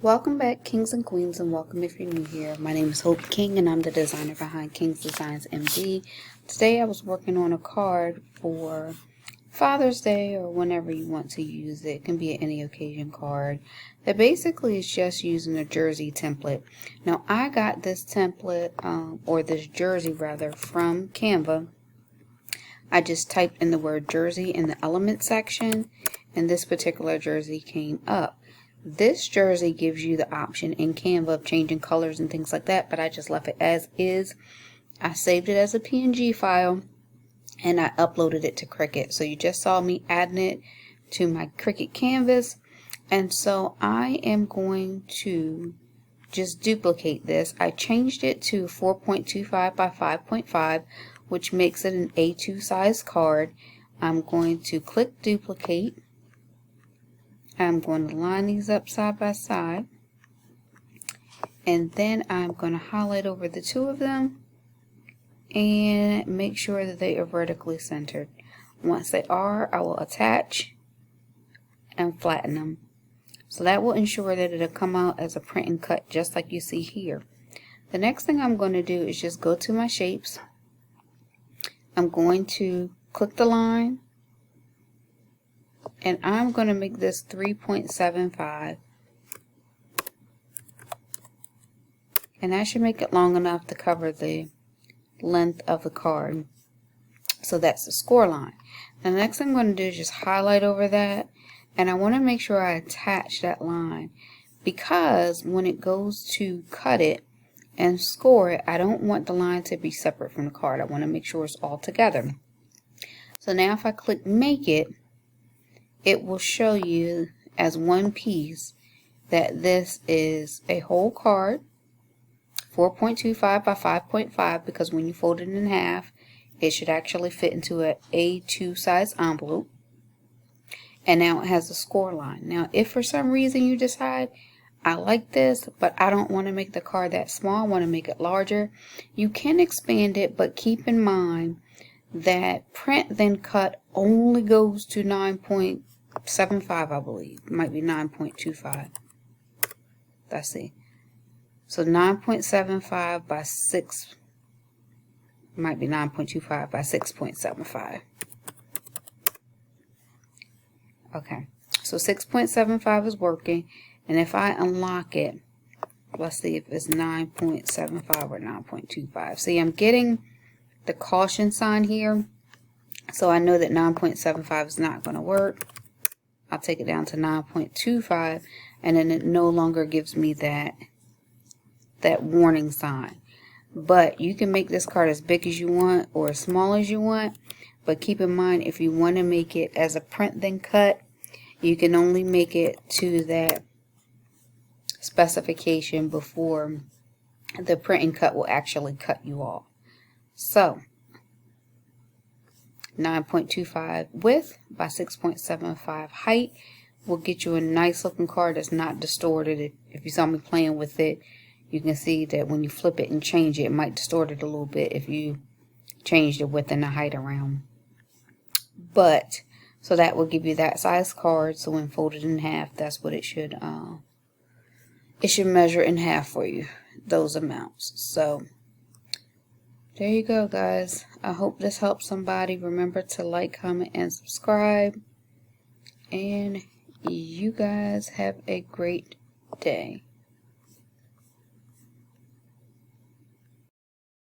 Welcome back, kings and queens, and welcome if you're new here. My name is Hope King, and I'm the designer behind King's Designs MD. Today I was working on a card for Father's Day or whenever you want to use it. It can be an any occasion card that basically is just using a jersey template. Now I got this template, or this jersey rather, from Canva. I just typed in the word jersey in the element section, and this particular jersey came up. This jersey gives you the option in Canva of changing colors and things like that, but I just left it as is. I saved it as a PNG file and I uploaded it to Cricut. So you just saw me adding it to my Cricut canvas. And so I am going to just duplicate this. I changed it to 4.25 by 5.5, which makes it an A2 size card. I'm going to click duplicate. I'm going to line these up side by side, and then I'm going to highlight over the two of them and make sure that they are vertically centered. Once they are, I will attach and flatten them. So that will ensure that it'll come out as a print and cut just like you see here. The next thing I'm going to do is just go to my shapes. I'm going to click the line, and I'm going to make this 3.75, and that should make it long enough to cover the length of the card. So that's the score line. Now the next thing I'm going to do is just highlight over that, and I want to make sure I attach that line, because when it goes to cut it and score it, I don't want the line to be separate from the card. I want to make sure it's all together. So now if I click make it, it will show you as one piece that this is a whole card, 4.25 by 5.5, because when you fold it in half, it should actually fit into an A2 size envelope. And now it has a score line. Now, if for some reason you decide, I like this, but I don't want to make the card that small, I want to make it larger, you can expand it, but keep in mind that print then cut only goes to 9.75, I believe. It might be 9.25. Let's see. So 9.75 by 6, might be 9.25 by 6.75. Okay, so 6.75 is working, and if I unlock it, let's see if it's 9.75 or 9.25. See, I'm getting the caution sign here, so I know that 9.75 is not going to work. I'll take it down to 9.25, and then it no longer gives me that warning sign. But you can make this card as big as you want or as small as you want, but keep in mind, if you want to make it as a print then cut, you can only make it to that specification before the print and cut will actually cut you off. So 9.25 width by 6.75 height will get you a nice looking card that's not distorted. If you saw me playing with it, you can see that when you flip it and change it, it might distort it a little bit if you change the width and the height around. But so that will give you that size card. So when folded in half, that's what it should measure in half for you, those amounts. So there you go, guys. I hope this helps somebody. Remember to like, comment, and subscribe. And you guys have a great day.